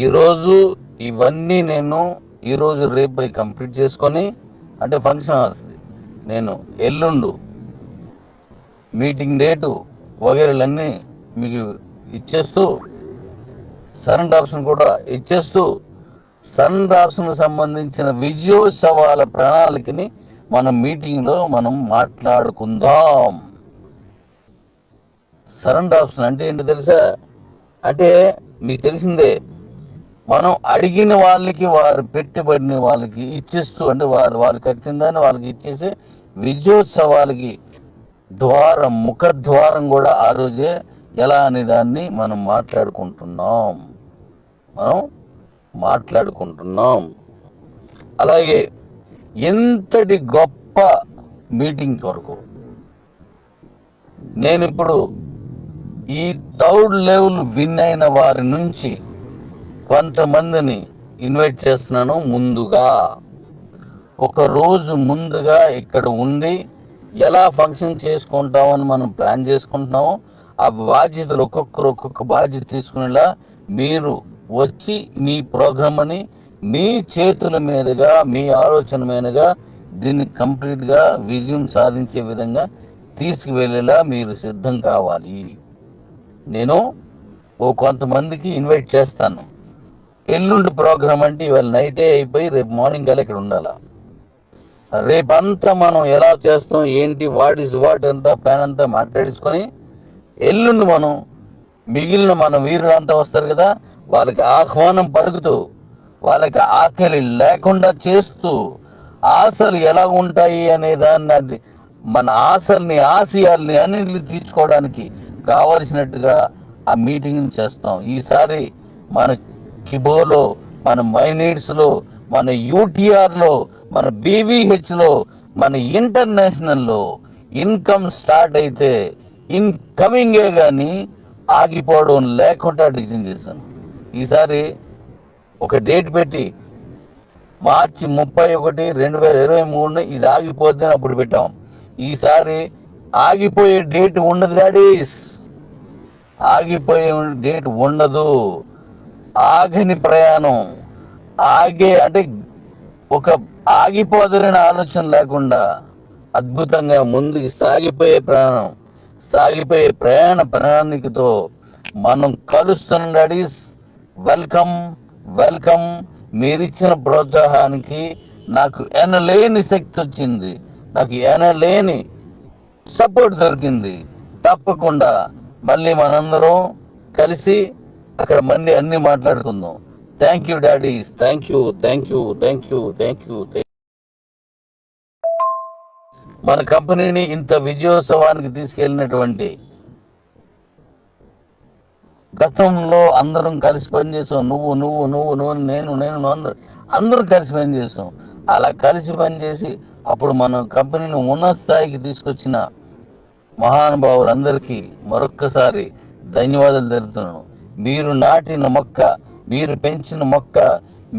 ఈరోజు ఇవన్నీ నేను ఈరోజు రేపు కంప్లీట్ చేసుకొని, అంటే ఫంక్షన్ వస్తుంది, నేను ఎల్లుండు మీటింగ్ డేటు వగేరలన్నీ మీకు ఇచ్చేస్తూ, సరెండర్ ఆప్షన్ కూడా ఇచ్చేస్తూ, సరెండర్ ఆప్షన్ సంబంధించిన విజయోత్సవాల ప్రణాళికని మనం మీటింగ్లో మనం మాట్లాడుకుందాం. సరెండర్ ఆప్షన్ అంటే ఏంటో తెలుసా? అంటే మీకు తెలిసిందే, మనం అడిగిన వాళ్ళకి, వారు పెట్టుబడిన వాళ్ళకి ఇచ్చేస్తూ, అంటే వాళ్ళు కట్టిన దాన్ని వాళ్ళకి ఇచ్చేసి విజయోత్సవాలకి ముఖద్వారం కూడా ఆ రోజే ఎలా అనే దాన్ని మనం మాట్లాడుకుంటున్నాం. అలాగే ఎంతటి గొప్ప మీటింగ్ కొరకు నేను ఇప్పుడు ఈ థర్డ్ లెవెల్ విన్ అయిన వారి నుంచి కొంతమందిని ఇన్వైట్ చేస్తున్నాను. ఒక రోజు ముందుగా ఇక్కడ ఉండి ఎలా ఫంక్షన్ చేసుకుంటామని మనం ప్లాన్ చేసుకుంటున్నామో, ఆ బాధ్యతలు ఒక్కొక్క బాధ్యత తీసుకునేలా మీరు వచ్చి మీ ప్రోగ్రామ్ అని మీ చేతుల మీదుగా, మీ ఆలోచన మీదుగా దీన్ని కంప్లీట్గా విజయం సాధించే విధంగా తీసుకువెళ్ళేలా మీరు సిద్ధం కావాలి. నేను కొంతమందికి ఇన్వైట్ చేస్తాను. ఎల్లుండి ప్రోగ్రామ్ అంటే ఇవాళ నైటే అయిపోయి రేపు మార్నింగ్ కల్లా ఇక్కడ ఉండాలా. రేపంతా మనం ఎలా చేస్తాం, ఏంటి, వాట్ అంతా ప్లాన్ అంతా మాట్లాడించుకొని ఎల్లుండి మనం మిగిలిన మన వీరులంతా వస్తారు కదా, వాళ్ళకి ఆహ్వానం పలుకుతూ, వాళ్ళకి ఆకలి లేకుండా చేస్తూ, ఆశలు ఎలా ఉంటాయి అనే దాన్ని, మన ఆశయాల్ని అన్నింటినీ తీర్చుకోవడానికి కావలసినట్టుగా ఆ మీటింగ్ చేస్తాం. ఈసారి మన కిబోలో, మన మైనీడ్స్లో, మన యూటీఆర్లో, మన బీవీహెచ్లో, మన ఇంటర్నేషనల్లో ఇన్కమ్ స్టార్ట్ అయితే ఇన్కమింగే కానీ ఆగిపోవడం లేకుండా డిజైన్ చేశాను. ఈసారి ఒక డేట్ పెట్టి మార్చి 31, 2023 ఇది ఆగిపోద్ది అప్పుడు పెట్టాం. ఈసారి ఆగిపోయే డేట్ ఉండదు డాడీస్, ఆగిపోయే డేట్ ఉండదు. ఆగని ప్రయాణం, అంటే ఒక ఆగిపోదరని ఆలోచన లేకుండా అద్భుతంగా ముందుకు సాగిపోయే ప్రయాణ ప్రణాళికతో మనం కలుస్తున్నాం డాడీస్. వెల్కమ్. మీరిచ్చిన ప్రోత్సాహానికి నాకు ఎనలేని శక్తి వచ్చింది, నాకు ఎనలేని సపోర్ట్ దొరికింది. తప్పకుండా మళ్ళీ మనందరం కలిసి అక్కడ మళ్ళీ అన్ని మాట్లాడుకుందాం. Thank you daddy's, thank you. మన కంపెనీని ఇంత విజయోత్సవానికి తీసుకెళ్ళినటువంటి, గతంలో అందరం కలిసి పనిచేసాం. నువ్వు నేను అందరం కలిసి పనిచేసాం. అలా కలిసి పనిచేసి అప్పుడు మన కంపెనీని ఉన్నత స్థాయికి తీసుకొచ్చిన మహానుభావులందరికీ మరొక్కసారి ధన్యవాదాలు తెలుపుతున్నాను. మీరు నాటిన మొక్క, మీరు పెంచిన మొక్క,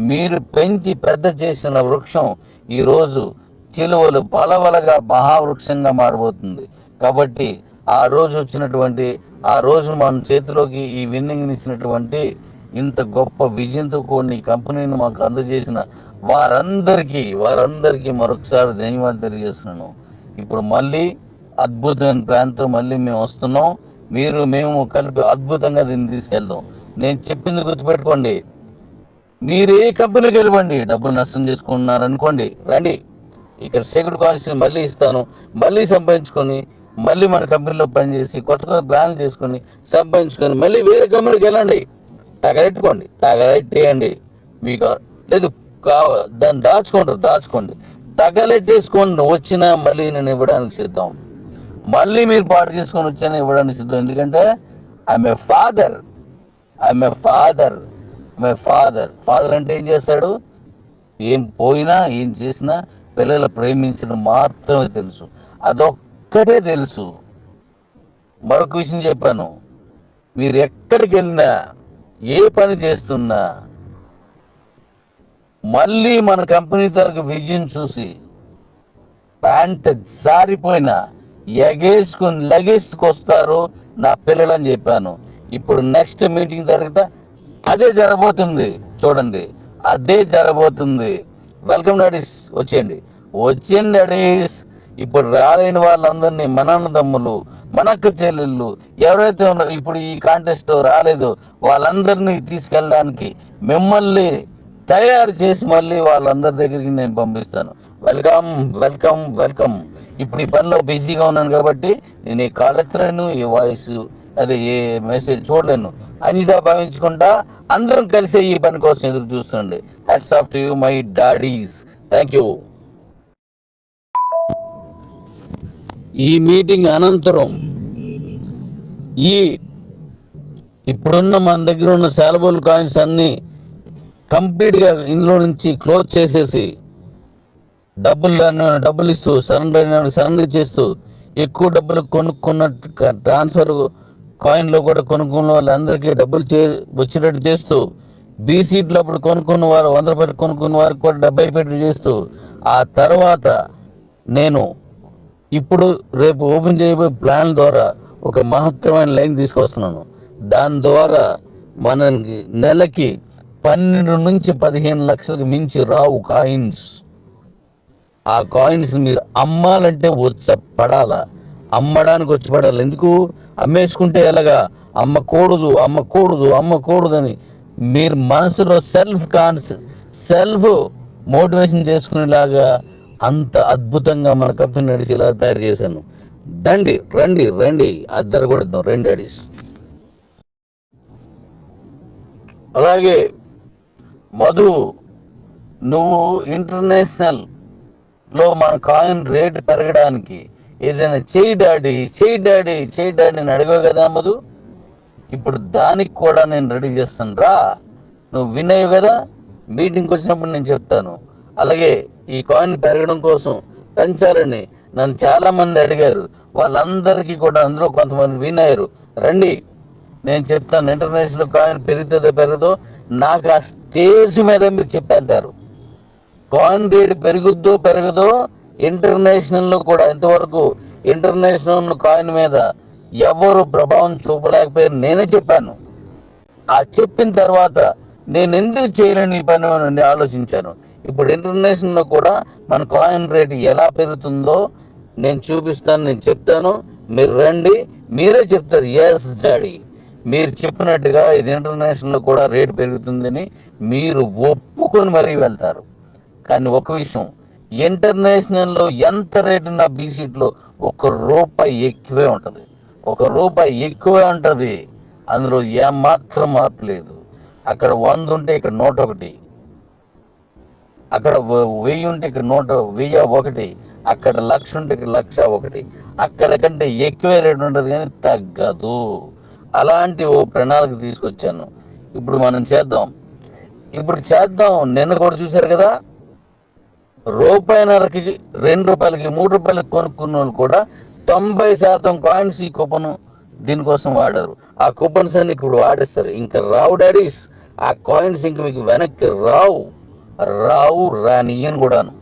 మీరు పెంచి పెద్ద చేసిన వృక్షం ఈరోజు చిలువలు పలవలగా మహావృక్షంగా మారబోతుంది. కాబట్టి ఆ రోజు మన చేతిలోకి ఈ విన్నింగ్ ఇచ్చినటువంటి, ఇంత గొప్ప విజయంతో కూడిన కంపెనీని మాకు అందజేసిన వారందరికీ మరొకసారి ధన్యవాదాలు తెలియజేస్తున్నాను. ఇప్పుడు మళ్ళీ అద్భుతమైన ప్లాన్తో మళ్ళీ మేము వస్తున్నాం. మేము కలిపి అద్భుతంగా దీన్ని తీసుకెళ్దాం. నేను చెప్పింది గుర్తుపెట్టుకోండి. మీరు ఏ కంపెనీకి వెళ్ళండి, డబ్బులు నష్టం చేసుకుంటున్నారనుకోండి, రండి ఇక్కడ సెక్యూరిటీ కాన్స్టిట్యూషన్ మళ్ళీ ఇస్తాను. మళ్ళీ సంపాదించుకొని మళ్ళీ మన కంపెనీలో పనిచేసి కొత్త ప్లాన్లు చేసుకొని సంపాదించుకొని మళ్ళీ వేరే కంపెనీకి వెళ్ళండి. తగలెట్టేయండి. మీకు లేదు దాన్ని దాచుకోండి. తగలెట్టేసుకోండి. వచ్చినా మళ్ళీ నేను ఇవ్వడానికి సిద్ధం. మళ్ళీ మీరు పాటు చేసుకొని వచ్చాను ఇవ్వడానికి సిద్ధం. ఎందుకంటే ఐఎమ్ ఏ ఫాదర్ అంటే ఏం చేస్తాడు? ఏం పోయినా ఏం చేసినా పిల్లలు ప్రేమించడం మాత్రమే తెలుసు. అదొక్కటే తెలుసు. మరొక విషయం చెప్పాను, మీరు ఎక్కడికి వెళ్ళినా, ఏ పని చేస్తున్నా, మళ్ళీ మన కంపెనీ తరగతి విజయం చూసి ప్యాంట్ జారిపోయినా లగేజ్కి వస్తారు నా పిల్లలని చెప్పాను. ఇప్పుడు నెక్స్ట్ మీటింగ్ తర్వాత అదే జరగబోతుంది, చూడండి, అదే జరగబోతుంది. వెల్కమ్ డాడీస్, వచ్చేయండి డాడీస్. ఇప్పుడు రాలేని వాళ్ళందరినీ, మన అన్నదమ్ములు, మన అక్క చెల్లెళ్ళు ఎవరైతే ఉన్నారో ఇప్పుడు ఈ కాంటెస్ట్ రాలేదో వాళ్ళందరినీ తీసుకెళ్ళడానికి మిమ్మల్ని తయారు చేసి మళ్ళీ వాళ్ళందరి దగ్గరికి నేను పంపిస్తాను. Welcome welcome welcome. ఇప్పుడు ఈ పనిలో బిజీగా ఉన్నాను కాబట్టి నేను ఈ కాల్ ఎత్తలేను, ఈ వాయిస్ అదే ఏ మెసేజ్ చూడలేను. అనిదా భావించుకుంటా అందరం కలిసి ఈ పని కోసం ఎదురు చూస్తుండే. Hats off to you my daddies. Thank you. ఈ మీటింగ్ అనంతరం ఇప్పుడున్న మన దగ్గర ఉన్న శాలబుల్ కాయిన్స్ అన్ని కంప్లీట్గా ఇందులో నుంచి క్లోజ్ చేసేసి డబ్బులు ఇస్తూ సరెండర్ చేస్తూ ఎక్కువ డబ్బులు కొనుక్కున్నట్టు ట్రాన్స్ఫర్ కాయిన్లో కూడా కొనుక్కున్న వాళ్ళందరికీ డబ్బులు వచ్చేటట్టు చేస్తూ, బీ సీట్లు అప్పుడు కొనుక్కున్న వారు 100 రూపాయలు కొనుక్కున్న వారికి కూడా 70 పెట్టి చేస్తూ, ఆ తర్వాత నేను ఇప్పుడు రేపు ఓపెన్ చేయబోయే ప్లాన్ ద్వారా ఒక మహత్తరమైన లైన్ తీసుకొస్తున్నాను. దాని ద్వారా మనకి నెలకి 12 నుంచి 15 లక్షలకు మించి రావు కాయిన్స్. ఆ కాయిన్స్ మీరు అమ్మాలంటే పడాలా, అమ్మడానికి వచ్చి పడాలి. ఎందుకు అమ్మేసుకుంటే ఎలాగా, అమ్మకూడదు అని మీరు మనసులో సెల్ఫ్ మోటివేషన్ చేసుకునేలాగా అంత అద్భుతంగా మన కంపెనీ నడిచేలా తయారు చేశాను. రండి అద్దరు కొడతాం, రెండు డాడీస్. అలాగే మధు, నువ్వు ఇంటర్నేషనల్ లో మన కాయిన్ రేటు పెరగడానికి ఏదైనా చేయి డాడీ అని అడిగావు కదా మధు. ఇప్పుడు దానికి కూడా నేను రెడీ చేస్తాను రా. నువ్వు విన్నావు కదా, మీటింగ్కి వచ్చినప్పుడు నేను చెప్తాను. అలాగే ఈ కాయిన్ పెరగడం కోసం పెంచాలని నన్ను చాలా మంది అడిగారు. వాళ్ళందరికీ కూడా అందులో కొంతమంది విన్నారు. రండి, నేను చెప్తాను. ఇంటర్నేషనల్ కాయిన్ పెరుగుతుందో పెరగదో నాకు ఆ స్టేజ్ మీద మీరు చెప్పేళ్తారు. కాయిన్ రేట్ పెరగదో ఇంటర్నేషనల్లో కూడా ఇంతవరకు ఇంటర్నేషనల్ కాయిన్ మీద ఎవరు ప్రభావం చూపలేకపోయారు. నేనే చెప్పాను. ఆ చెప్పిన తర్వాత నేను ఎందుకు చేయలేని ఈ పని అని ఆలోచించాను. ఇప్పుడు ఇంటర్నేషనల్లో కూడా మన కాయిన్ రేట్ ఎలా పెరుగుతుందో నేను చూపిస్తాను, నేను చెప్తాను. మీరు రండి, మీరే చెప్తారు ఎస్ డాడీ, మీరు చెప్పినట్టుగా ఇది ఇంటర్నేషనల్లో కూడా రేటు పెరుగుతుందని మీరు ఒప్పుకొని మరీ వెళ్తారు. కానీ ఒక విషయం, ఇంటర్నేషనల్లో ఎంత రేటు ఉన్న బీసీట్లో ₹1 ఎక్కువే ఉంటుంది. అందులో ఏమాత్రం మార్పు లేదు. అక్కడ 100 ఉంటే ఇక్కడ 101, అక్కడ 1000 ఉంటే ఇక్కడ 1001, అక్కడ 1,00,000 ఉంటే ఇక్కడ 1,01. అక్కడ కంటే ఎక్కువే రేటు ఉంటుంది కానీ తగ్గదు. అలాంటి ఓ ప్రణాళిక తీసుకొచ్చాను. ఇప్పుడు మనం చేద్దాం. నిన్న కూడా చూశారు కదా, ₹1.5కి, ₹2కి, ₹3 కొనుక్కున్న వాళ్ళు కూడా 90% కాయిన్స్ ఈ కూపన్ దీనికోసం వాడారు. ఆ కూపన్స్ అన్ని ఇప్పుడు వాడేస్తారు. ఇంకా రావు డాడీస్, ఆ కాయిన్స్ ఇంక మీకు వెనక్కి రానియని కూడాను.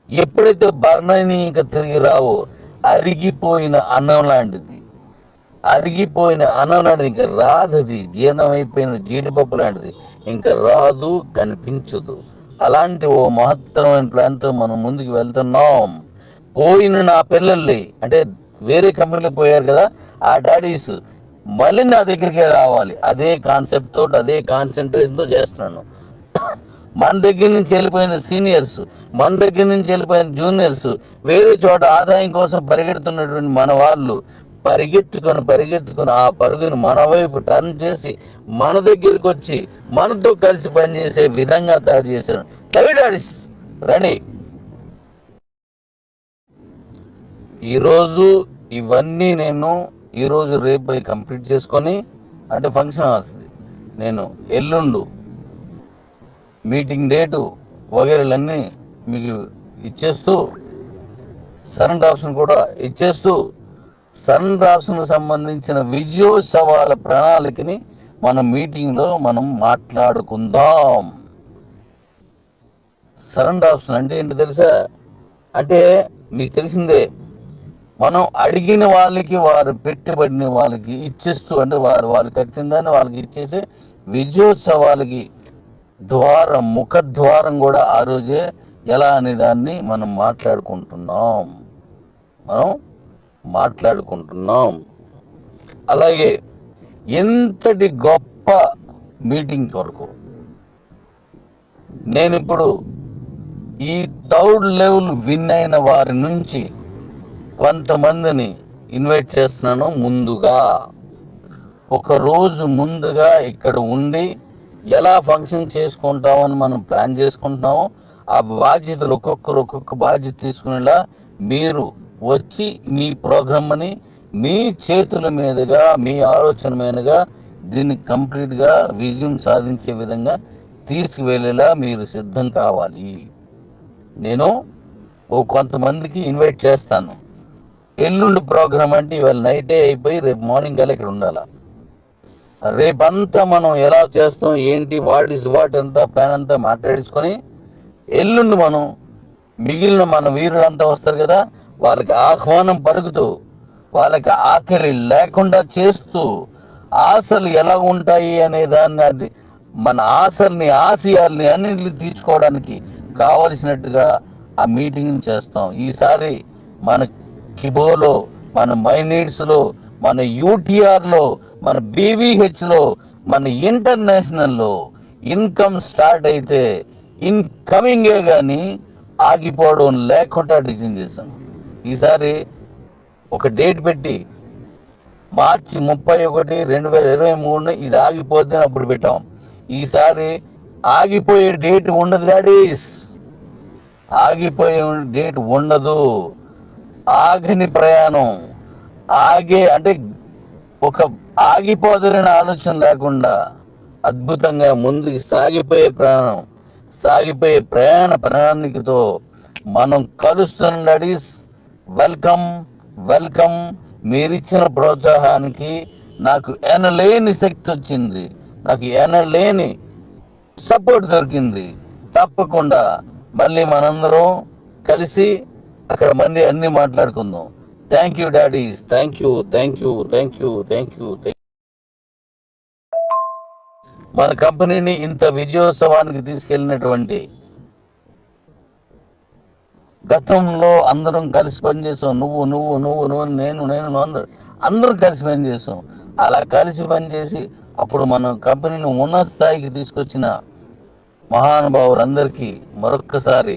ఎప్పుడైతే బర్ణని ఇంకా తిరిగి రావో, అరిగిపోయిన అన్నం లాంటిది ఇంకా రాదది. జీర్ణమైపోయిన జీడిపప్పు లాంటిది, ఇంకా రాదు, కనిపించదు. అలాంటి ఓ మహత్తరమైన ప్లాన్తో మనం ముందుకు వెళ్తున్నాం. పోయిన నా పిల్లల్ని, అంటే వేరే కంపెనీలో పోయారు కదా ఆ డాడీస్, మళ్ళీ నా దగ్గరికి రావాలి. అదే కాన్సెప్ట్ తోటి, అదే కాన్సన్ట్రేషన్తో చేస్తున్నాను. మన దగ్గర నుంచి వెళ్ళిపోయిన సీనియర్స్, మన దగ్గర నుంచి వెళ్ళిపోయిన జూనియర్స్, వేరే చోట ఆదాయం కోసం పరిగెడుతున్నటువంటి మన వాళ్ళు పరిగెత్తుకొని ఆ పరుగుని మన వైపు టర్న్ చేసి మన దగ్గరికి వచ్చి మనతో కలిసి పనిచేసే విధంగా తయారు చేశాను. డాడీస్ రండి. ఈరోజు ఇవన్నీ నేను ఈరోజు రేపు కంప్లీట్ చేసుకొని, అంటే ఫంక్షన్ వస్తుంది, నేను ఎల్లుండు మీటింగ్ డేటు వగేరలన్నీ మీకు ఇచ్చేస్తూ, సరెండర్ ఆప్షన్ కూడా ఇచ్చేస్తూ, సరెండర్ ఆప్షన్ సంబంధించిన విజయోత్సవాల ప్రణాళికని మన మీటింగ్లో మనం మాట్లాడుకుందాం. సరెండర్ ఆప్షన్ అంటే ఏంటి తెలుసా? అంటే మీకు తెలిసిందే, మనం అడిగిన వాళ్ళకి, వారు పెట్టుబడిన వాళ్ళకి ఇచ్చేస్తూ, అంటే వాళ్ళు కట్టిన దాన్ని వాళ్ళకి ఇచ్చేసి విజయోత్సవాలకి ముఖద్వారం కూడా ఆ రోజే ఎలా అనే దాన్ని మనం మాట్లాడుకుంటున్నాం. అలాగే ఎంతటి గొప్ప మీటింగ్ కొరకు నేను ఇప్పుడు ఈ థర్డ్ లెవెల్ విన్ అయిన వారి నుంచి కొంతమందిని ఇన్వైట్ చేస్తున్నాను. ఒక రోజు ముందుగా ఇక్కడ ఉండి ఎలా ఫంక్షన్ చేసుకుంటామని మనం ప్లాన్ చేసుకుంటున్నామో ఆ బాధ్యతలు ఒక్కొక్క బాధ్యత తీసుకునేలా మీరు వచ్చి మీ ప్రోగ్రామ్ని మీ చేతుల మీదుగా మీ ఆలోచన మీదుగా దీన్ని కంప్లీట్గా విజయం సాధించే విధంగా తీసుకువెళ్ళేలా మీరు సిద్ధం కావాలి. నేను కొంతమందికి ఇన్వైట్ చేస్తాను. ఎల్లుండి ప్రోగ్రామ్ అంటే ఇవాళ నైటే అయిపోయి రేపు మార్నింగ్ కల్లా ఇక్కడ ఉండాలి. రేపంతా మనం ఎలా చేస్తాం ఏంటి వాట్ అంతా ప్లాన్ అంతా మాట్లాడించుకొని ఎల్లుండి మనం మిగిలిన మన వీరులంతా వస్తారు కదా, వాళ్ళకి ఆహ్వానం పలుకుతూ వాళ్ళకి ఆఖరి లేకుండా చేస్తూ ఆశలు ఎలా ఉంటాయి అనే దాన్ని అది మన ఆశయాల్ని అన్నింటినీ తీర్చుకోవడానికి కావలసినట్టుగా ఆ మీటింగ్ చేస్తాం. ఈసారి మన కిబోలో, మన మైనీడ్స్లో, మన యూటీఆర్లో, మన బీవీహెచ్లో, మన ఇంటర్నేషనల్లో ఇన్కమ్ స్టార్ట్ అయితే ఇన్కమింగే కానీ ఆగిపోవడం లేకుండా డిజైన్ చేస్తాం. ఈసారి ఒక డేట్ పెట్టి మార్చి 31, 2023 ఇది ఆగిపోతే అప్పుడు పెట్టాం. ఈసారి ఆగిపోయే డేట్ ఉండదు డాడీస్, ఆగిపోయే డేట్ ఉండదు. ఆగని ప్రయాణం అంటే ఒక ఆగిపోదరని ఆలోచన లేకుండా అద్భుతంగా ముందుకు సాగిపోయే ప్రయాణ ప్రణాళికతో మనం కలుస్తున్న డాడీస్. వెల్కమ్. మీరిచ్చిన ప్రోత్సాహానికి నాకు ఎనలేని శక్తి వచ్చింది, నాకు ఎనలేని సపోర్ట్ దొరికింది. తప్పకుండా మళ్ళీ మనందరం కలిసి అక్కడ మళ్ళీ అన్ని మాట్లాడుకుందాం. Thank you daddy's, thank you. మన కంపెనీని ఇంత విజయోత్సవానికి తీసుకెళ్ళినటువంటి గతంలో అందరం కలిసి పనిచేసాం. నువ్వు నేను అందరం కలిసి పనిచేసాం. అలా కలిసి పనిచేసి అప్పుడు మన కంపెనీని ఉన్నత స్థాయికి తీసుకొచ్చిన మహానుభావులందరికీ మరొక్కసారి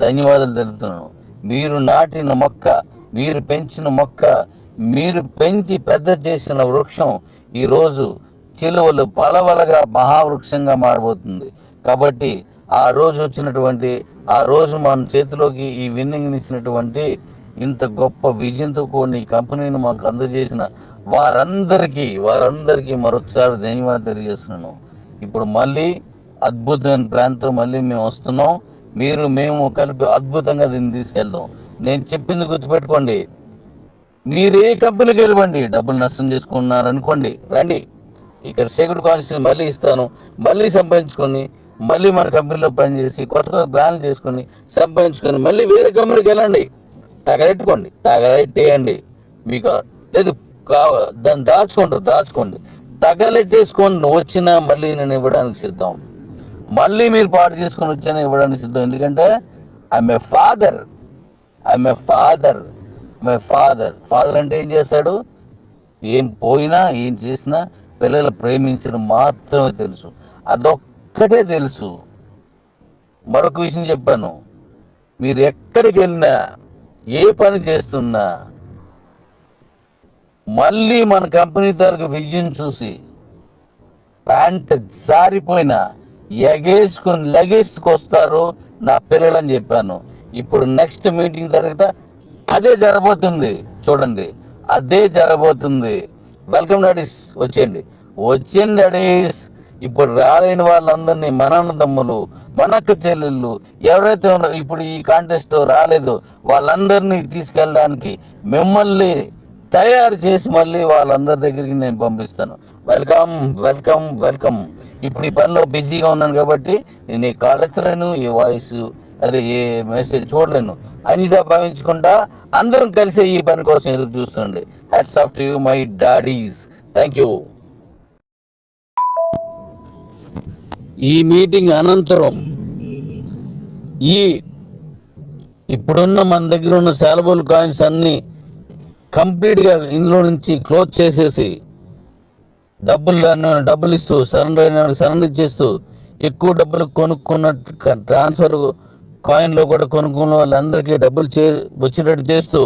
ధన్యవాదాలు తెలుపుతున్నాను. మీరు నాటిన మొక్క, మీరు పెంచిన మొక్క, మీరు పెంచి పెద్ద చేసిన వృక్షం ఈరోజు చిలువలు పలవలగా మహావృక్షంగా మారబోతుంది. కాబట్టి ఆ రోజు మన చేతిలోకి ఈ విన్నింగ్ ఇచ్చినటువంటి ఇంత గొప్ప విజయంతో కూడిన ఈ కంపెనీని మాకు అందజేసిన వారందరికీ మరొకసారి ధన్యవాదాలు తెలియజేస్తున్నాను. ఇప్పుడు మళ్ళీ అద్భుతమైన ప్లాన్తో మళ్ళీ మేము వస్తున్నాం. మేము కలిపి అద్భుతంగా దీన్ని తీసుకెళ్దాం. నేను చెప్పింది గుర్తుపెట్టుకోండి. మీరు ఏ కంపెనీకి వెళ్ళండి, డబ్బులు నష్టం చేసుకున్నారనుకోండి, రండి ఇక్కడ సెక్యూరిటీ కాన్స్టిట్యూషన్ మళ్ళీ ఇస్తాను. మళ్ళీ సంపాదించుకొని మళ్ళీ మన కంపెనీలో పనిచేసి కొత్త ప్లాన్లు చేసుకొని సంపాదించుకొని మళ్ళీ వేరే కంపెనీకి వెళ్ళండి. తగలెట్టేయండి. మీకు లేదు దాన్ని దాచుకోండి. తగలెట్టేసుకొని వచ్చినా మళ్ళీ నేను ఇవ్వడానికి సిద్ధం. మళ్ళీ మీరు పాటు చేసుకొని వచ్చినా ఇవ్వడానికి సిద్ధం. ఎందుకంటే ఐఎమ్ ఏ ఫాదర్ అంటే ఏం చేస్తాడు? ఏం పోయినా ఏం చేసినా పిల్లలు ప్రేమించడం మాత్రమే తెలుసు. అదొక్కటే తెలుసు. మరొక విషయం చెప్పాను, మీరు ఎక్కడికి వెళ్ళినా ఏ పని చేస్తున్నా మళ్ళీ మన కంపెనీ తరగతి విజయం చూసి ప్యాంట్ జారిపోయినా లగేజ్కొస్తారు నా పిల్లలని చెప్పాను. ఇప్పుడు నెక్స్ట్ మీటింగ్ తర్వాత అదే జరగబోతుంది. చూడండి, అదే జరగబోతుంది. వెల్కమ్ డాడీస్, వచ్చేయండి డాడీస్. ఇప్పుడు రాలేని వాళ్ళందరినీ మన అన్నదమ్ములు, మన అక్క చెల్లెళ్ళు ఎవరైతే ఇప్పుడు ఈ కాంటెస్ట్ రాలేదో వాళ్ళందరినీ తీసుకెళ్ళడానికి మిమ్మల్ని తయారు చేసి మళ్ళీ వాళ్ళందరి దగ్గరికి నేను పంపిస్తాను. వెల్కమ్. ఇప్పుడు ఈ పనిలో బిజీగా ఉన్నాను కాబట్టి నేను ఈ కాల్ ఎత్తలేను, ఈ వాయిస్ ఏ మెసేజ్ చూడలేను. అనిదా భావించకుండా అందరం కలిసి ఈ పని కోసం ఎదురు చూస్తుండే. Hats off to you my daddies. Thank you. ఈ మీటింగ్ అనంతరం ఇప్పుడున్న మన దగ్గర ఉన్న శాలబుల్ కాయిన్స్ అన్ని కంప్లీట్గా ఇందులో నుంచి క్లోజ్ చేసేసి డబ్బులు ఇస్తూ సరెండర్ ఇచ్చేస్తూ ఎక్కువ డబ్బులు కొనుక్కున్నట్టు ట్రాన్స్ఫర్ కాయిన్లో కూడా కొనుక్కున్న వాళ్ళందరికీ డబ్బులు వచ్చేటట్టు చేస్తూ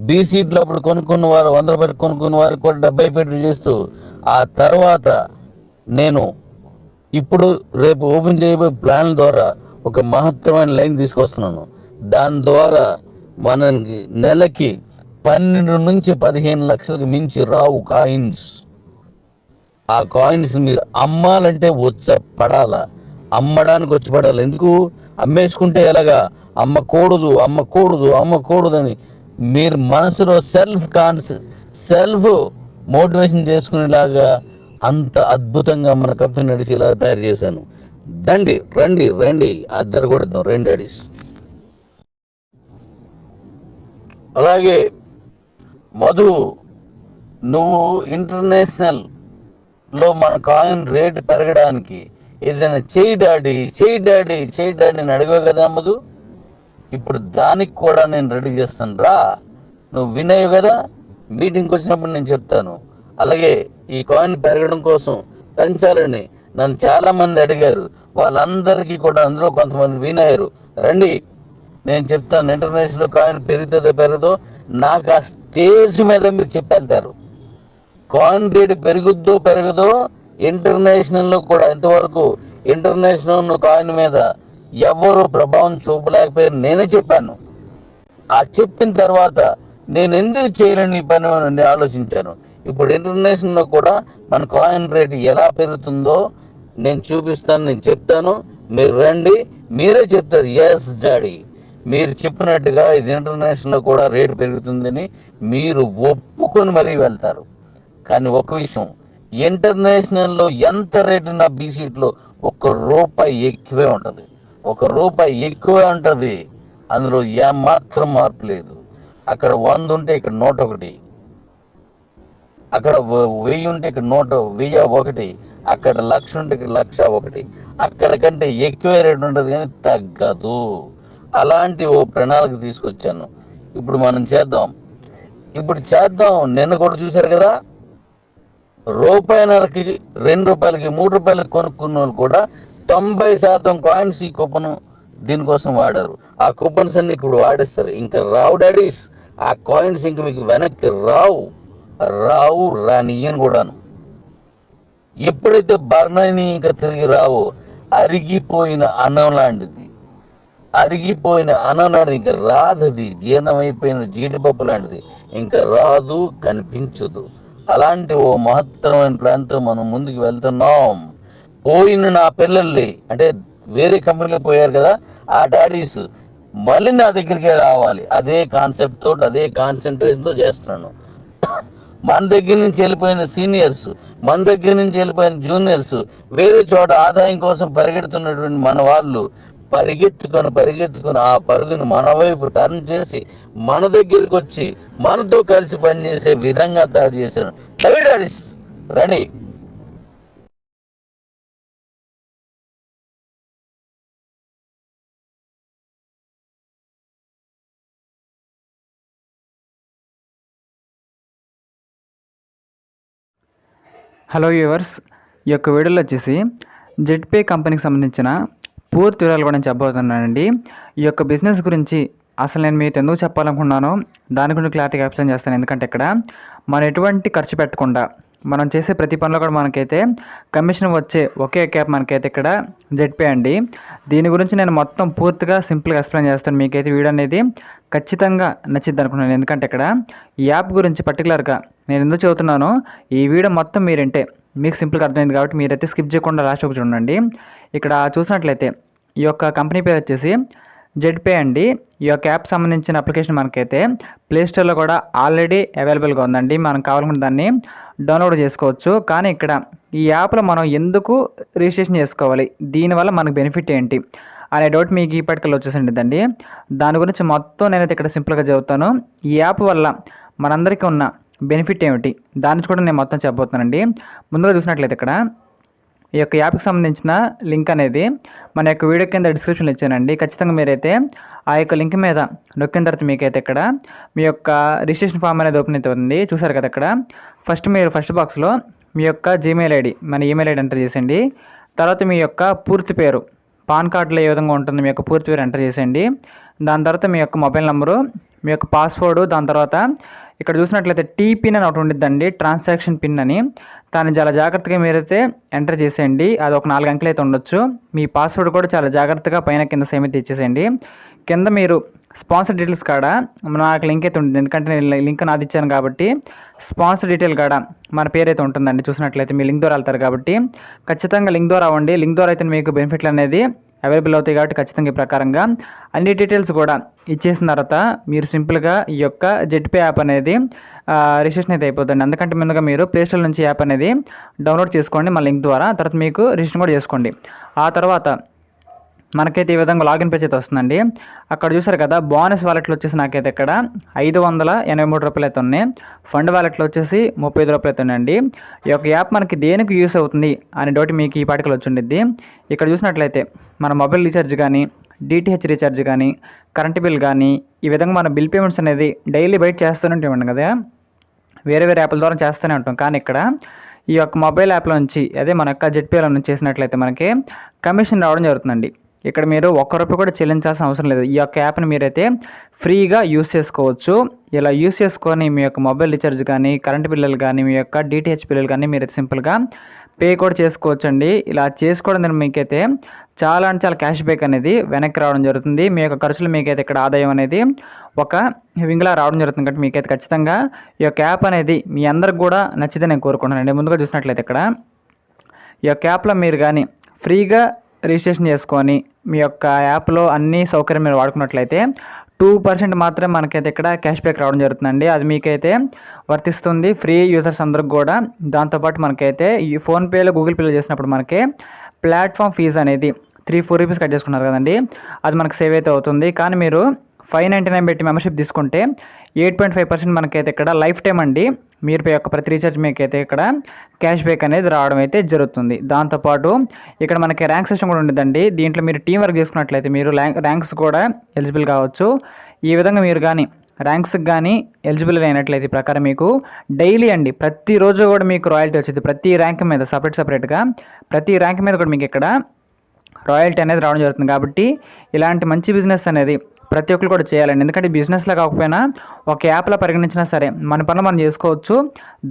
బీసీట్లో అప్పుడు కొనుక్కున్న వారు 100 రూపాయలు కొనుక్కున్న వారికి కూడా 70 పెట్టి చేస్తూ ఆ తర్వాత నేను ఇప్పుడు రేపు ఓపెన్ చేయబోయే ప్లాన్ ద్వారా ఒక మహత్తరమైన లైన్ తీసుకొస్తున్నాను. దాని ద్వారా మనకి నెలకి 12 నుంచి 15 లక్షలకు మించి రావు కాయిన్స్. ఆ కాయిన్స్ మీరు అమ్మాలంటే పడాలా, అమ్మడానికి వచ్చి పడాలి. ఎందుకు అమ్మేసుకుంటే ఎలాగా అమ్మకూడదు అని మీరు మనసులో సెల్ఫ్ మోటివేషన్ చేసుకునేలాగా అంత అద్భుతంగా మన కంపెనీ నడిచేలా తయారు చేశాను. రండి అద్దరకూడదు డాడీస్. అలాగే మధు, నువ్వు ఇంటర్నేషనల్ లో మన కాయిన్ రేటు పెరగడానికి ఏదైనా చేయి డాడీ అని అడిగావు కదా మధు. ఇప్పుడు దానికి కూడా నేను రెడీ చేస్తాను రా. నువ్వు వినయ్య కదా, మీటింగ్కి వచ్చినప్పుడు నేను చెప్తాను. అలాగే ఈ కాయిన్ పెరగడం కోసం పెంచాలని నన్ను చాలా మంది అడిగారు. వాళ్ళందరికీ కూడా అందులో కొంతమంది వినయ్యారు. రండి, నేను చెప్తాను. ఇంటర్నేషనల్ కాయిన్ పెరగదో నాకు ఆ స్టేజ్ మీద మీరు చెప్పేళ్తారు. కాయిన్ రేటు పెరగదో ఇంటర్నేషనల్లో కూడా ఇంతవరకు ఇంటర్నేషనల్ కాయిన్ మీద ఎవరు ప్రభావం చూపలేకపోయారు. నేనే చెప్పాను. ఆ చెప్పిన తర్వాత నేను ఎందుకు చేయలేని పని అని ఆలోచించాను. ఇప్పుడు ఇంటర్నేషనల్లో కూడా మన కాయిన్ రేటు ఎలా పెరుగుతుందో నేను చూపిస్తాను, నేను చెప్తాను. మీరు రండి, మీరే చెప్తారు ఎస్ డాడీ, మీరు చెప్పినట్టుగా ఇది ఇంటర్నేషనల్లో కూడా రేటు పెరుగుతుందని మీరు ఒప్పుకొని మరీ వెళ్తారు. కానీ ఒక విషయం, ఇంటర్నేషనల్లో ఎంత రేటు ఉన్న బీసీట్లో ₹1 ఎక్కువే ఉంటుంది. అందులో ఏమాత్రం మార్పు లేదు. అక్కడ 100 ఉంటే ఇక్కడ 101, అక్కడ 1000 ఉంటే ఇక్కడ 1001, అక్కడ 1,00,000 ఉంటే ఇక్కడ 1,01. అక్కడ కంటే ఎక్కువే రేటు ఉంటుంది కానీ తగ్గదు. అలాంటి ఓ ప్రణాళిక తీసుకొచ్చాను. ఇప్పుడు మనం చేద్దాం. నిన్న కూడా చూశారు కదా, ₹1.5కి, ₹2కి, ₹3 కొనుక్కున్న వాళ్ళు కూడా 90% కాయిన్స్ ఈ కూపన్ దీనికోసం వాడారు. ఆ కూపన్స్ అన్ని ఇప్పుడు వాడేస్తారు. ఇంకా రావు డాడీస్, ఆ కాయిన్స్ ఇంక మీకు వెనక్కి రానియని కూడాను. ఎప్పుడైతే బర్ణని ఇంకా తిరిగి రావు, అరిగిపోయిన అన్నం లాంటిది ఇంకా రాదది. జీర్ణమైపోయిన జీడిపప్పు లాంటిది, ఇంకా రాదు, కనిపించదు. అలాంటి ఓ మహత్తరమైన ప్లాన్తో మనం ముందుకు వెళ్తున్నాం. పోయిన నా పిల్లల్ని, అంటే వేరే కంపెనీలో పోయారు కదా, ఆ డాడీస్ మళ్ళీ నా దగ్గరికి రావాలి. అదే కాన్సెప్ట్ తోటి, అదే కాన్సన్ట్రేషన్తో చేస్తున్నాను. మన దగ్గర నుంచి వెళ్ళిపోయిన సీనియర్స్, మన దగ్గర నుంచి వెళ్ళిపోయిన జూనియర్స్, వేరే చోట ఆదాయం కోసం పరిగెడుతున్నటువంటి మన వాళ్ళు పరిగెత్తుకొని ఆ పరుగును మన వైపు టర్న్ చేసి మన దగ్గరికి వచ్చి మనతో కలిసి పనిచేసే విధంగా తయారు చేశాను. Daddy's ready. హలో వ్యూవర్స్, ఈ యొక్క వీడియోలో వచ్చేసి జెడ్పే కంపెనీకి సంబంధించిన పూర్తి వివరాలు కూడా నేను చెప్పబోతున్నానండి. ఈ యొక్క బిజినెస్ గురించి అసలు నేను మీతో ఎందుకు చెప్పాలనుకున్నానో దాని గురించి క్లారిటీగా ఎక్స్ప్లెయిన్ చేస్తాను. ఎందుకంటే ఇక్కడ మనం ఎటువంటి ఖర్చు పెట్టకుండా మనం చేసే ప్రతి పనిలో కూడా మనకైతే కమిషన్ వచ్చే ఒకే యాప్ మనకైతే ఇక్కడ జెడ్పే అండి. దీని గురించి నేను మొత్తం పూర్తిగా సింపుల్గా ఎక్స్ప్లెయిన్ చేస్తాను. మీకైతే వీడియో అనేది ఖచ్చితంగా నచ్చిద్ది అనుకున్నాను. ఎందుకంటే ఇక్కడ ఈ యాప్ గురించి పర్టికులర్గా నేను ఎందుకు చదువుతున్నానో ఈ వీడియో మొత్తం మీరంటే మీకు సింపుల్గా అర్థమైంది కాబట్టి మీరైతే స్కిప్ చేయకుండా లాస్ట్ ఒక చూడండి. ఇక్కడ చూసినట్లయితే ఈ యొక్క కంపెనీ పేరు వచ్చేసి జెడ్పే అండి. ఈ యొక్క యాప్ సంబంధించిన అప్లికేషన్ మనకైతే ప్లేస్టోర్లో కూడా ఆల్రెడీ అవైలబుల్గా ఉందండి. మనం కావాలనుకుంటే దాన్ని డౌన్లోడ్ చేసుకోవచ్చు. కానీ ఇక్కడ ఈ యాప్లో మనం ఎందుకు రిజిస్ట్రేషన్ చేసుకోవాలి, దీనివల్ల మనకు బెనిఫిట్ ఏంటి అనే డౌట్ మీకు ఇప్పటికల్లా వచ్చేసిందండి. దాని గురించి మొత్తం నేనైతే ఇక్కడ సింపుల్గా చెబుతాను. ఈ యాప్ వల్ల మనందరికీ ఉన్న బెనిఫిట్ ఏమిటి దాని కూడా నేను మొత్తం చెప్పబోతున్నానండి. ముందుగా చూసినట్లయితే ఇక్కడ ఈ యొక్క యాప్కి సంబంధించిన లింక్ అనేది మన యొక్క వీడియో కింద డిస్క్రిప్షన్లో ఇచ్చానండి. ఖచ్చితంగా మీరైతే ఆ యొక్క లింక్ మీద నొక్కిన తర్వాత మీకైతే ఇక్కడ మీ యొక్క రిజిస్ట్రేషన్ ఫామ్ అనేది ఓపెన్ అవుతుంది. చూసారు కదా, ఇక్కడ మీరు ఫస్ట్ బాక్స్లో మీ యొక్క జీమెయిల్ ఐడి, మన ఈమెయిల్ ఐడి ఎంటర్ చేసేయండి. తర్వాత మీ యొక్క పూర్తి పేరు, పాన్ కార్డులో ఏ విధంగా ఉంటుంది మీ యొక్క పూర్తి పేరు ఎంటర్ చేసేయండి. దాని తర్వాత మీ యొక్క మొబైల్ నెంబరు, మీ యొక్క పాస్వర్డ్, దాని తర్వాత ఇక్కడ చూసినట్లయితే టీపిన్ అని ఒకటి ఉండిద్దండి, ట్రాన్సాక్షన్ పిన్ అని. దాన్ని చాలా జాగ్రత్తగా మీరైతే ఎంటర్ చేసేయండి. అది ఒక 4 అంకెలు అయితే ఉండొచ్చు. మీ పాస్వర్డ్ కూడా చాలా జాగ్రత్తగా పైన కింద సేమ్ అయితే ఇచ్చేసేయండి. కింద మీరు స్పాన్సర్ డీటెయిల్స్ కాడ నాకు లింక్ అయితే ఉంటుంది, ఎందుకంటే నేను లింక్ నాది ఇచ్చాను కాబట్టి స్పాన్సర్ డీటెయిల్ కాడ మన పేరు అయితే ఉంటుందండి. చూసినట్లయితే మీ లింక్ ద్వారా వెళ్తారు కాబట్టి ఖచ్చితంగా లింక్ ద్వారా అవ్వండి. లింక్ ద్వారా అయితే మీకు బెనిఫిట్లు అనేది అవైలబుల్ అవుతాయి కాబట్టి ఖచ్చితంగా ఈ ప్రకారంగా అన్ని డీటెయిల్స్ కూడా ఇచ్చేసిన తర్వాత మీరు సింపుల్గా ఈ యొక్క జెట్పే యాప్ అనేది రిజిస్ట్రేషన్ అయితే అయిపోతుంది. అందుకంటే ముందుగా మీరు ప్లేస్టోర్ నుంచి యాప్ అనేది డౌన్లోడ్ చేసుకోండి మన లింక్ ద్వారా. తర్వాత మీకు రిజిస్ట్రేషన్ కూడా చేసుకోండి. ఆ తర్వాత మనకైతే ఈ విధంగా లాగిన్ పేజ్ అయితే వస్తుందండి. అక్కడ చూసారు కదా, బోనస్ వాలెట్లో వచ్చేసి నాకైతే ఇక్కడ 583 రూపాయలు అయితే ఉన్నాయి. ఫండ్ వాలెట్లో వచ్చేసి 35 రూపాయలు అయితే ఉన్నాయండి. ఈ యొక్క యాప్ మనకి దేనికి యూస్ అవుతుంది అనే డౌట్ మీకు ఈ పాటికలు వచ్చిండిద్ది. ఇక్కడ చూసినట్లయితే మన మొబైల్ రీఛార్జ్ కానీ, డిటిహెచ్ రీఛార్జ్ కానీ, కరెంట్ బిల్ కానీ, ఈ విధంగా మన బిల్ పేమెంట్స్ అనేది డైలీ బయట చేస్తూనే ఉంటాం కదా, వేరే యాప్ల ద్వారా చేస్తూనే ఉంటాం. కానీ ఇక్కడ ఈ యొక్క మొబైల్ యాప్లో నుంచి, అదే మన యొక్క జెట్పేలో నుంచి చేసినట్లయితే మనకి కమిషన్ రావడం జరుగుతుందండి. ఇక్కడ మీరు ₹1 కూడా చెల్లించాల్సిన అవసరం లేదు. ఈ యొక్క యాప్ని మీరైతే ఫ్రీగా యూస్ చేసుకోవచ్చు. ఇలా యూస్ చేసుకొని మీ యొక్క మొబైల్ రీఛార్జ్ కానీ, కరెంట్ బిల్లులు కానీ, మీ యొక్క డిటిహెచ్ బిల్లులు కానీ మీరైతే సింపుల్గా పే కూడా చేసుకోవచ్చు అండి. ఇలా చేసుకోవడం ద్వారా మీకైతే చాలా అంటే చాలా క్యాష్ బ్యాక్ అనేది వెనక్కి రావడం జరుగుతుంది. మీ యొక్క ఖర్చులు మీకైతే ఇక్కడ ఆదాయం అనేది ఒక వింగ్లా రావడం జరుగుతుంది. కాబట్టి మీకైతే ఖచ్చితంగా ఈ యొక్క యాప్ అనేది మీ అందరికి కూడా నచ్చితే నేను కోరుకుంటున్నానండి. ముందుగా చూసినట్లయితే ఇక్కడ ఈ యొక్క యాప్లో మీరు కానీ ఫ్రీగా రిజిస్ట్రేషన్ చేసుకొని మీ యొక్క యాప్లో అన్ని సౌకర్యం మీరు వాడుకున్నట్లయితే 2% మాత్రమే మనకైతే ఇక్కడ క్యాష్ బ్యాక్ రావడం జరుగుతుందండి. అది మీకైతే వర్తిస్తుంది ఫ్రీ యూజర్స్ అందరికి కూడా. దాంతోపాటు మనకైతే ఈ ఫోన్పేలో, గూగుల్ పేలో చేసినప్పుడు మనకి ప్లాట్ఫామ్ ఫీజు అనేది 3-4 రూపీస్ కట్ చేసుకున్నారు కదండి, అది మనకు సేవ్ అయితే అవుతుంది. కానీ మీరు 599 పెట్టి మెంబర్షిప్ తీసుకుంటే 8.5% మనకైతే ఇక్కడ లైఫ్ టైం అండి. మీరు యొక్క ప్రతి రీఛార్జ్ మీకైతే ఇక్కడ క్యాష్ బ్యాక్ అనేది రావడం అయితే జరుగుతుంది. దాంతోపాటు ఇక్కడ మనకి ర్యాంక్ సిస్టమ్ కూడా ఉండదండి. దీంట్లో మీరు టీం వర్క్ చేసుకున్నట్లయితే మీరు ర్యాంక్స్ కూడా ఎలిజిబుల్ కావచ్చు. ఈ విధంగా మీరు కానీ ర్యాంక్స్కి కానీ ఎలిజిబుల్ అయినట్లయితే ప్రకారం మీకు డైలీ అండి, ప్రతిరోజు కూడా మీకు రాయల్టీ వచ్చింది. ప్రతి ర్యాంక్ మీద సపరేట్గా ప్రతి ర్యాంక్ మీద కూడా మీకు ఇక్కడ రాయల్టీ అనేది రావడం జరుగుతుంది. కాబట్టి ఇలాంటి మంచి బిజినెస్ అనేది ప్రతి ఒక్కరు కూడా చేయాలండి. ఎందుకంటే బిజినెస్లో కాకపోయినా ఒక యాప్లో పరిగణించినా సరే మన పనులు మనం చేసుకోవచ్చు,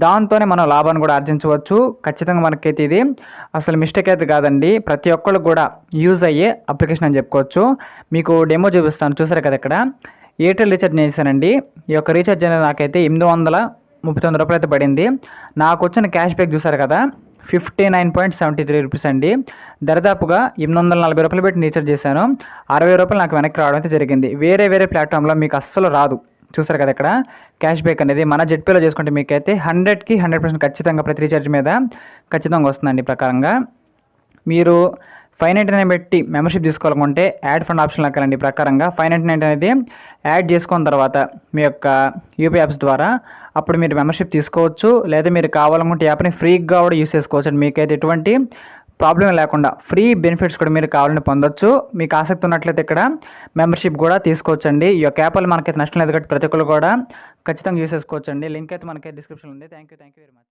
దాంతోనే మనం లాభాన్ని కూడా ఆర్జించవచ్చు. ఖచ్చితంగా మనకైతే ఇది అసలు మిస్టేక్ అయితే కాదండి, ప్రతి ఒక్కళ్ళు కూడా యూజ్ అయ్యే అప్లికేషన్ అని చెప్పుకోవచ్చు. మీకు డెమో చూపిస్తాను. చూసారు కదా, ఇక్కడ ఎయిర్టెల్ రీఛార్జ్ చేశానండి. ఈ యొక్క రీఛార్జ్ అనేది నాకైతే 839 రూపాయలు అయితే పడింది. నాకు వచ్చిన క్యాష్ బ్యాక్ చూసారు కదా, 59.73 రూపీస్ అండి. దరిదాపుగా 840 రూపాయలు పెట్టి రీఛార్జ్ చేశాను. 60 రూపాయలు నాకు వెనక్కి రావడం అయితే జరిగింది. వేరే ప్లాట్ఫామ్లో మీకు అస్సలు రాదు. చూసారు కదా, ఇక్కడ క్యాష్ బ్యాక్ అనేది మన జెట్పేలో చేసుకుంటే మీకైతే 100కి 100% ఖచ్చితంగా ప్రతి రీఛార్జ్ మీద ఖచ్చితంగా వస్తుందండి. ఈ ప్రకారంగా మీరు 599 పెట్టి మెంబర్షిప్ తీసుకోవాలనుకుంటే యాడ్ ఫండ్ ఆప్షన్ లెక్కాలండి. ప్రకారంగా 599 అనేది యాడ్ చేసుకున్న తర్వాత మీ యొక్క యూపీ యాప్స్ ద్వారా అప్పుడు మీరు మెంబర్షిప్ తీసుకోవచ్చు. లేదా మీరు కావాలనుకుంటే యాప్ని ఫ్రీగా కూడా యూస్ చేసుకోవచ్చు అండి. మీకైతే ఎటువంటి ప్రాబ్లం లేకుండా ఫ్రీ బెనిఫిట్స్ కూడా మీరు కావాలని పొందొచ్చు. మీకు ఆసక్తి ఉన్నట్లయితే ఇక్కడ మెంబర్షిప్ కూడా తీసుకోవచ్చండి. ఈ యొక్క యాప్ వల్ల మనకైతే నష్టం లేదు కాబట్టి ప్రతి ఒక్కరు కూడా ఖచ్చితంగా యూస్ చేసుకోవచ్చండి. లింక్ అయితే మనకైతే డిస్క్రిప్షన్లో ఉంది. Thank you very much.